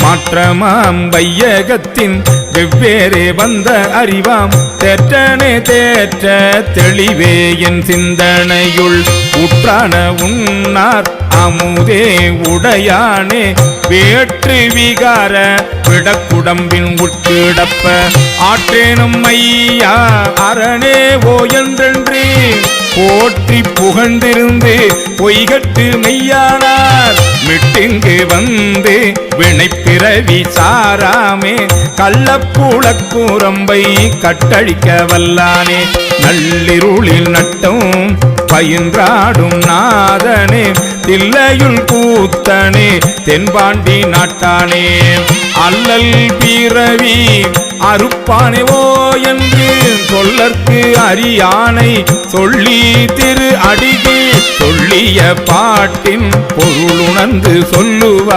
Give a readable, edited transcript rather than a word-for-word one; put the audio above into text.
மாற்றமாம் வையகத்தின் வெவ்வேறே வந்த அறிவாம் தேற்றனே தேற்ற தெளிவே என் சிந்தனையுள் உற்றான உன்னார் அமுதே உடையானே வேற்று விகார விடக்குடம்பின் உட்கிடப்ப ஆற்றேனும் ஐயா அரணே ஓ என்றென்று போற்றி புகழ்ந்திருந்து பொய்கட்டு மெய்யானார் மிட்டிங்கு வந்து வினைப்பிறவி சாராமே கள்ளப்புழக்கூரம்பை கட்டழிக்க வல்லானே நள்ளிருளில் நட்டும் பயின்றாடும் நாதனே தில்லையுள் கூத்தனே தென்பாண்டி நாட்டானே அல்லல் பிறவி அறுப்பானே ஓ என்று சொல்லற்கு அறியானை சொல்லி திரு அடிகள் சொல்லிய பாட்டின் பொருளுணர்ந்து சொல்லுவார்.